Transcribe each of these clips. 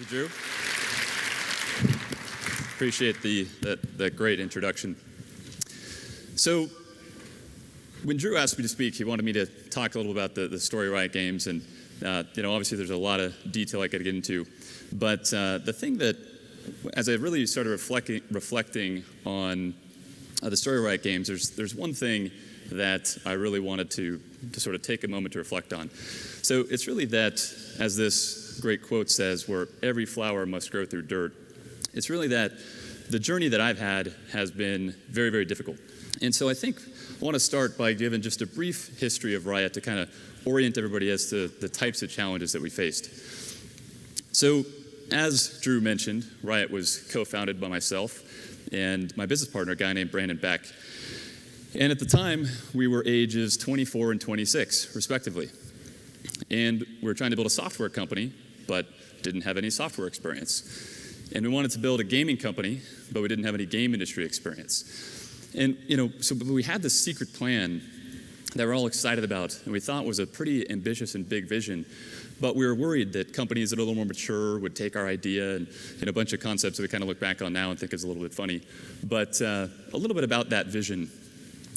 you, Drew. Appreciate that great introduction. So, when Drew asked me to speak, he wanted me to talk a little about the story Riot Games, and obviously there's a lot of detail I could get into. But the thing that, as I really started reflecting on the story Riot Games, there's one thing that I really wanted to sort of take a moment to reflect on. So it's really that, as this great quote says, where every flower must grow through dirt. It's really that the journey that I've had has been very, very difficult. And so I think I want to start by giving just a brief history of Riot to kind of orient everybody as to the types of challenges that we faced. So, as Drew mentioned, Riot was co-founded by myself and my business partner, a guy named Brandon Beck. And at the time, we were ages 24 and 26, respectively. And we were trying to build a software company, but didn't have any software experience. And we wanted to build a gaming company, but we didn't have any game industry experience. And, so we had this secret plan that we're all excited about, and we thought was a pretty ambitious and big vision. But we were worried that companies that are a little more mature would take our idea and a bunch of concepts that we kind of look back on now and think is a little bit funny. But a little bit about that vision.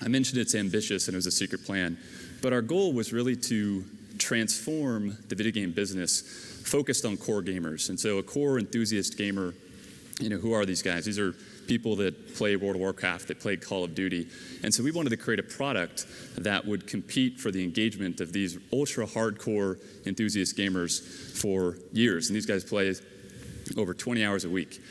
I mentioned it's ambitious and it was a secret plan, but our goal was really to transform the video game business focused on core gamers. And so a core enthusiast gamer, who are these guys? These are people that play World of Warcraft, that play Call of Duty. And so we wanted to create a product that would compete for the engagement of these ultra hardcore enthusiast gamers for years. And these guys play over 20 hours a week.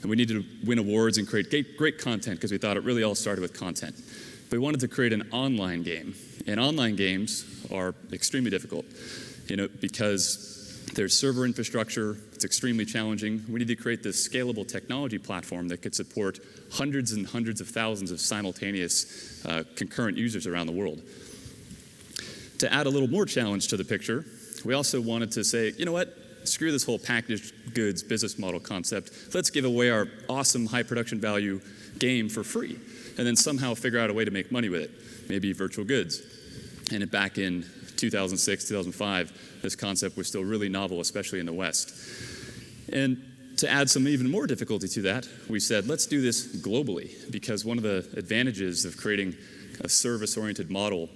And we needed to win awards and create great content because we thought it really all started with content. But we wanted to create an online game. And online games are extremely difficult, because there's server infrastructure. It's extremely challenging. We need to create this scalable technology platform that could support hundreds and hundreds of thousands of simultaneous concurrent users around the world. To add a little more challenge to the picture, we also wanted to say, you know what? Screw this whole packaged goods business model concept. Let's give away our awesome high production value game for free, and then somehow figure out a way to make money with it, maybe virtual goods. And back in 2006, 2005, this concept was still really novel, especially in the West. And to add some even more difficulty to that, we said, let's do this globally, because one of the advantages of creating a service-oriented model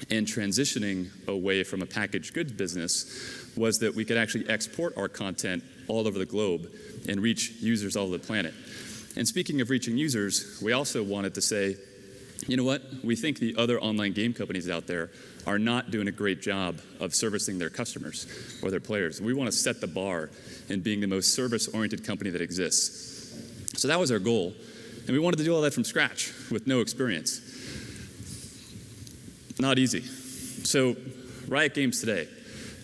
and transitioning away from a packaged goods business was that we could actually export our content all over the globe and reach users all over the planet. And speaking of reaching users, we also wanted to say, you know what? We think the other online game companies out there are not doing a great job of servicing their customers or their players. We want to set the bar in being the most service-oriented company that exists. So that was our goal. And we wanted to do all that from scratch with no experience. Not easy. So Riot Games today.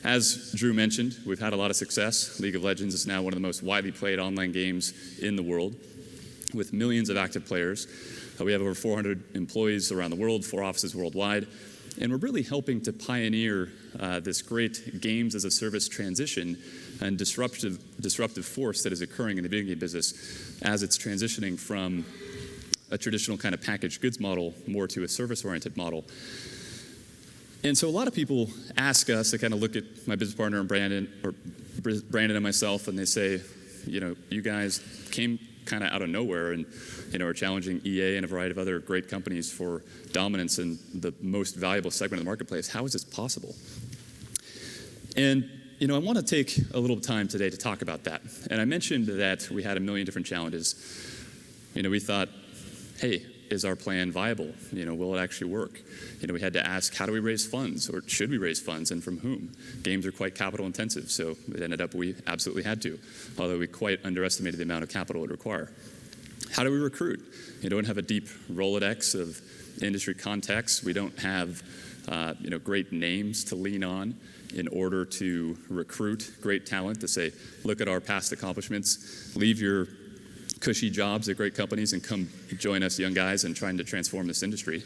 As Drew mentioned, we've had a lot of success. League of Legends is now one of the most widely played online games in the world, with millions of active players. We have over 400 employees around the world, 4 offices worldwide, and we're really helping to pioneer this great games as a service transition and disruptive force that is occurring in the video game business as it's transitioning from a traditional kind of packaged goods model more to a service-oriented model. And so a lot of people ask us to kind of look at my business partner and Brandon and myself, and they say, you guys came kind of out of nowhere and are challenging EA and a variety of other great companies for dominance in the most valuable segment of the marketplace. How is this possible? And I want to take a little time today to talk about that. And I mentioned that we had a million different challenges. We thought, hey, is our plan viable? Will it actually work? We had to ask, how do we raise funds, or should we raise funds, and from whom? Games are quite capital intensive, so it ended up we absolutely had to, although we quite underestimated the amount of capital it would require. How do we recruit? We don't have a deep Rolodex of industry contacts. We don't have great names to lean on in order to recruit great talent to say, look at our past accomplishments, leave your cushy jobs at great companies and come join us young guys in trying to transform this industry.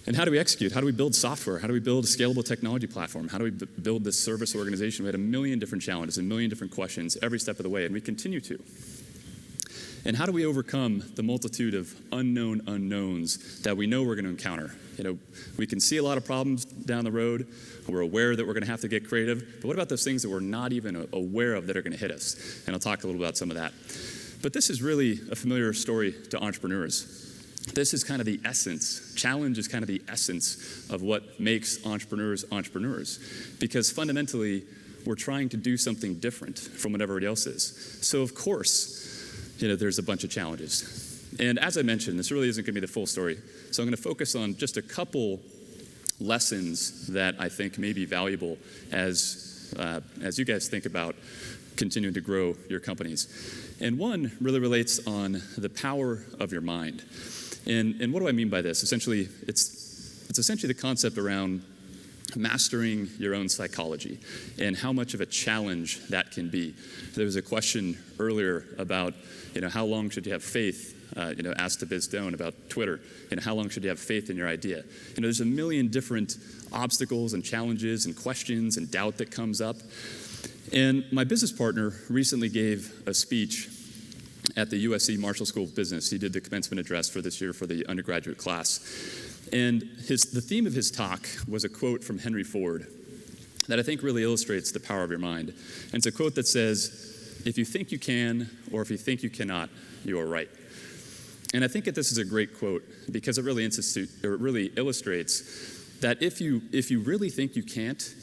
And how do we execute? How do we build software? How do we build a scalable technology platform? How do we build this service organization? We had a million different challenges, a million different questions every step of the way, and we continue to. And how do we overcome the multitude of unknown unknowns that we know we're going to encounter? We can see a lot of problems down the road. We're aware that we're going to have to get creative. But what about those things that we're not even aware of that are going to hit us? And I'll talk a little about some of that. But this is really a familiar story to entrepreneurs. This is kind of the essence. Challenge is kind of the essence of what makes entrepreneurs entrepreneurs. Because fundamentally, we're trying to do something different from what everybody else is. So of course, there's a bunch of challenges. And as I mentioned, this really isn't going to be the full story. So I'm going to focus on just a couple lessons that I think may be valuable as you guys think about continuing to grow your companies. And one really relates on the power of your mind. And what do I mean by this? Essentially, it's essentially the concept around mastering your own psychology and how much of a challenge that can be. There was a question earlier about, how long should you have faith? Asked to Biz Doan about Twitter, how long should you have faith in your idea? There's a million different obstacles and challenges and questions and doubt that comes up. And my business partner recently gave a speech at the USC Marshall School of Business. He did the commencement address for this year for the undergraduate class. And the theme of his talk was a quote from Henry Ford that I think really illustrates the power of your mind. And it's a quote that says, "If you think you can, or if you think you cannot, you are right." And I think that this is a great quote because it really illustrates that if you really think you can't,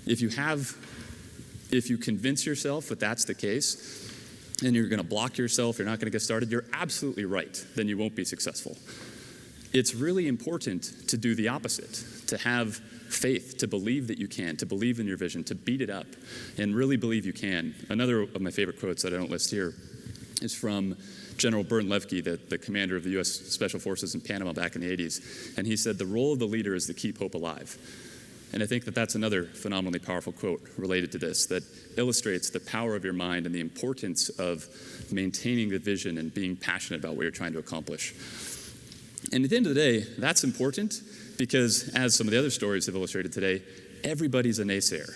if you convince yourself that that's the case, and you're going to block yourself, you're not going to get started, you're absolutely right. Then you won't be successful. It's really important to do the opposite, to have faith, to believe that you can, to believe in your vision, to beat it up, and really believe you can. Another of my favorite quotes that I don't list here is from General Bernd Levke, the commander of the U.S. Special Forces in Panama back in the 80s. And he said, "The role of the leader is to keep hope alive." And I think that that's another phenomenally powerful quote related to this that illustrates the power of your mind and the importance of maintaining the vision and being passionate about what you're trying to accomplish. And at the end of the day, that's important because, as some of the other stories have illustrated today, everybody's a naysayer.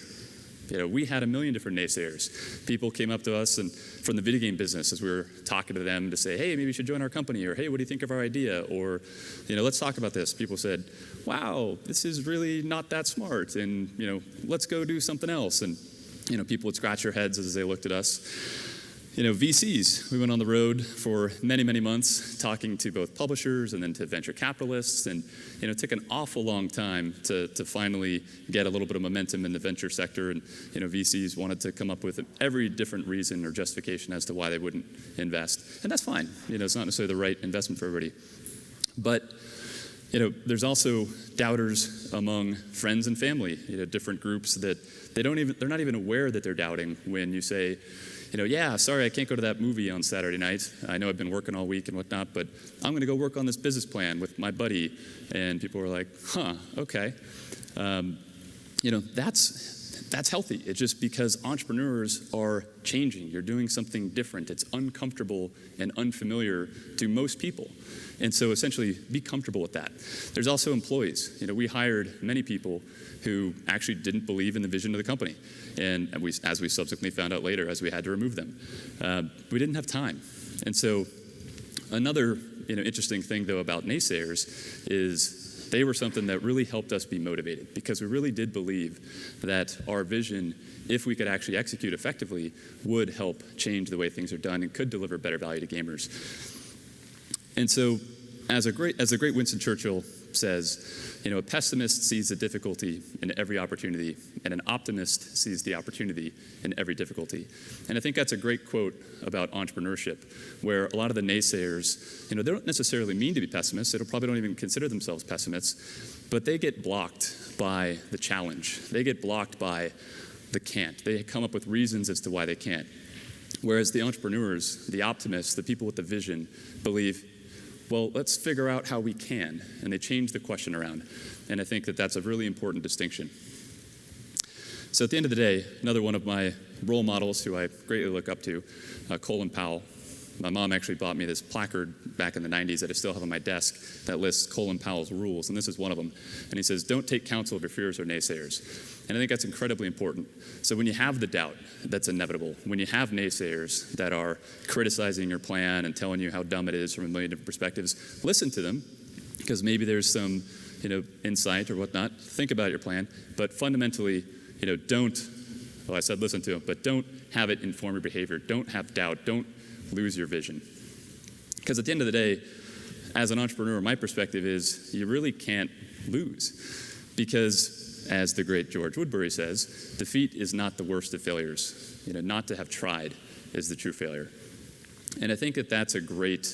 We had a million different naysayers. People came up to us and from the video game business as we were talking to them to say, "Hey, maybe you should join our company," or "Hey, what do you think of our idea?" Or, "Let's talk about this." People said, "Wow, this is really not that smart," and, "Let's go do something else." And, people would scratch their heads as they looked at us. VCs, we went on the road for many, many months talking to both publishers and then to venture capitalists. And, it took an awful long time to finally get a little bit of momentum in the venture sector. And, VCs wanted to come up with every different reason or justification as to why they wouldn't invest. And that's fine. It's not necessarily the right investment for everybody. But, there's also doubters among friends and family, different groups that they're not even aware that they're doubting when you say, "Yeah, sorry, I can't go to that movie on Saturday night. I know I've been working all week and whatnot, but I'm going to go work on this business plan with my buddy." And people were like, okay. That's healthy. It's just because entrepreneurs are changing. You're doing something different. It's uncomfortable and unfamiliar to most people. And so essentially, be comfortable with that. There's also employees. We hired many people who actually didn't believe in the vision of the company. And as we subsequently found out later, as we had to remove them. We didn't have time. And so another interesting thing, though, about naysayers is they were something that really helped us be motivated because we really did believe that our vision, if we could actually execute effectively, would help change the way things are done and could deliver better value to gamers. And so as the great Winston Churchill says, a pessimist sees the difficulty in every opportunity, and an optimist sees the opportunity in every difficulty. And I think that's a great quote about entrepreneurship, where a lot of the naysayers, they don't necessarily mean to be pessimists. They probably don't even consider themselves pessimists, but they get blocked by the challenge. They get blocked by the can't. They come up with reasons as to why they can't. Whereas the entrepreneurs, the optimists, the people with the vision believe, well, let's figure out how we can. And they change the question around. And I think that that's a really important distinction. So at the end of the day, another one of my role models who I greatly look up to, Colin Powell, My mom actually bought me this placard back in the 90s that I still have on my desk that lists Colin Powell's rules, and this is one of them. And he says, don't take counsel of your fears or naysayers. And I think that's incredibly important. So when you have the doubt, that's inevitable. When you have naysayers that are criticizing your plan and telling you how dumb it is from a million different perspectives, listen to them, because maybe there's some insight or whatnot. Think about your plan, but fundamentally, don't, well, I said listen to them, but don't have it inform your behavior. Don't have doubt. Don't lose your vision. Because at the end of the day, as an entrepreneur, my perspective is you really can't lose. Because, as the great George Woodbury says, defeat is not the worst of failures. Not to have tried is the true failure. And I think that that's a great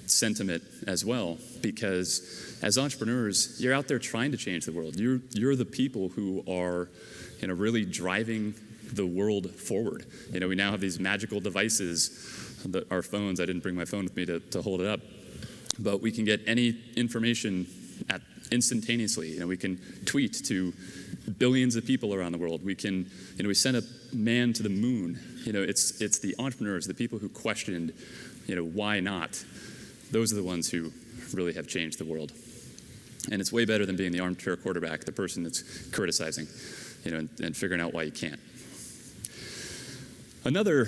sentiment as well, because as entrepreneurs, you're out there trying to change the world. You're the people who are really driving the world forward. We now have these magical devices, our phones. I didn't bring my phone with me to hold it up, but we can get any information instantaneously. We can tweet to billions of people around the world. We can, we sent a man to the moon. It's the entrepreneurs, the people who questioned, why not? Those are the ones who really have changed the world. And it's way better than being the armchair quarterback, the person that's criticizing, and figuring out why you can't. Another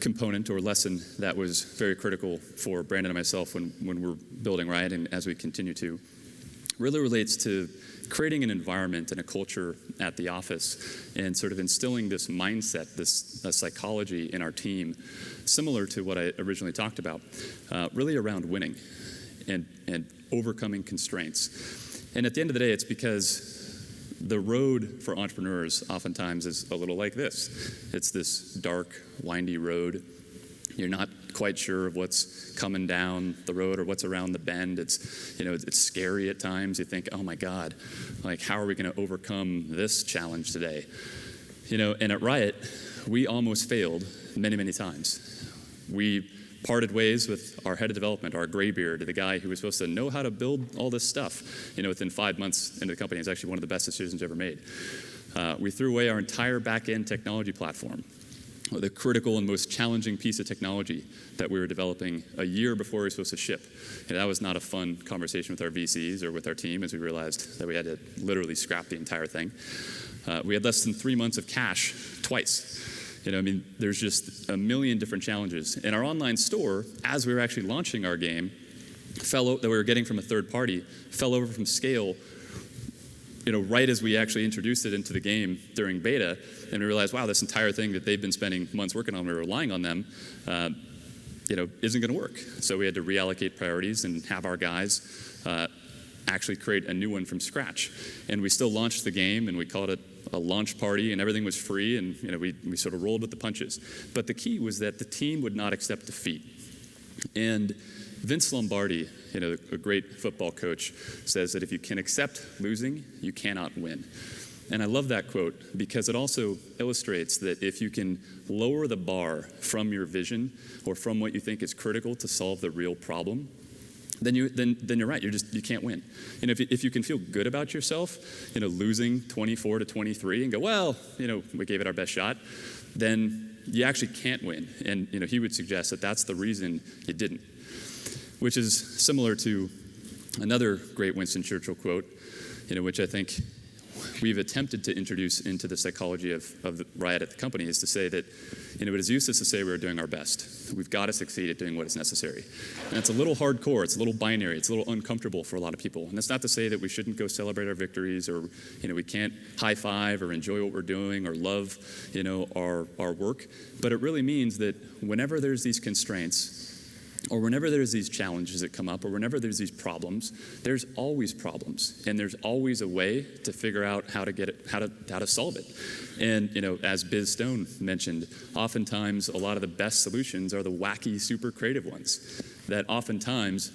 component or lesson that was very critical for Brandon and myself when we're building Riot, and as we continue to, really relates to creating an environment and a culture at the office and sort of instilling this mindset, this psychology in our team, similar to what I originally talked about, really around winning and overcoming constraints. And at the end of the day, it's because the road for entrepreneurs oftentimes is a little like this. It's this dark, windy road. You're not quite sure of what's coming down the road or what's around the bend. It's scary at times. You think, oh my God, how are we going to overcome this challenge today? And at Riot, we almost failed many, many times. We parted ways with our head of development, our graybeard, the guy who was supposed to know how to build all this stuff. Within 5 months into the company, it's actually one of the best decisions ever made. We threw away our entire back-end technology platform, the critical and most challenging piece of technology that we were developing a year before we were supposed to ship. And that was not a fun conversation with our VCs or with our team, as we realized that we had to literally scrap the entire thing. We had less than 3 months of cash twice. There's just a million different challenges. And our online store, as we were actually launching our game, that we were getting from a third party, fell over from scale, right as we actually introduced it into the game during beta. And we realized, wow, this entire thing that they've been spending months working on, we were relying on them, isn't going to work. So we had to reallocate priorities and have our guys actually create a new one from scratch. And we still launched the game, and we called it a launch party, and everything was free, and we sort of rolled with the punches. But the key was that the team would not accept defeat. And Vince Lombardi, a great football coach, says that if you can accept losing, you cannot win. And I love that quote because it also illustrates that if you can lower the bar from your vision or from what you think is critical to solve the real problem, then you're right. You can't win. If you can feel good about yourself, losing 24-23 and go, well, we gave it our best shot, then you actually can't win. And he would suggest that that's the reason you didn't, which is similar to another great Winston Churchill quote, which I think we've attempted to introduce into the psychology of the Riot at the company, is to say that it is useless to say we're doing our best. We've got to succeed at doing what is necessary. And it's a little hardcore, it's a little binary, it's a little uncomfortable for a lot of people. And that's not to say that we shouldn't go celebrate our victories, or we can't high five or enjoy what we're doing or love our work. But it really means that whenever there's these constraints, or whenever there's these challenges that come up, or whenever there's these problems, there's always problems, and there's always a way to figure out how to solve it. And as Biz Stone mentioned, oftentimes a lot of the best solutions are the wacky, super creative ones. That oftentimes,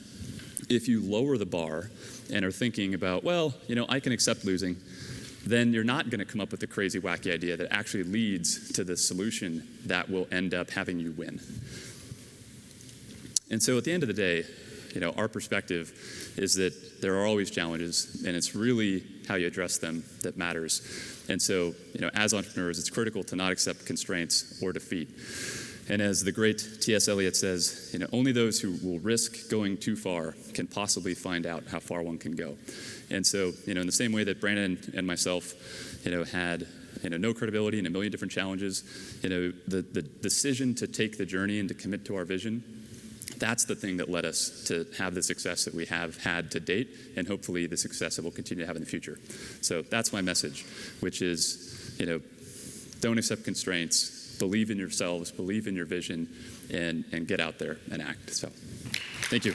if you lower the bar and are thinking about, well, I can accept losing, then you're not going to come up with the crazy, wacky idea that actually leads to the solution that will end up having you win. And so at the end of the day, our perspective is that there are always challenges, and it's really how you address them that matters. And so, as entrepreneurs, it's critical to not accept constraints or defeat. And as the great T.S. Eliot says, only those who will risk going too far can possibly find out how far one can go. And so, in the same way that Brandon and myself, had no credibility and a million different challenges, the decision to take the journey and to commit to our vision, that's the thing that led us to have the success that we have had to date, and hopefully the success that we'll continue to have in the future. So that's my message, which is, don't accept constraints, believe in yourselves, believe in your vision, and get out there and act. So thank you.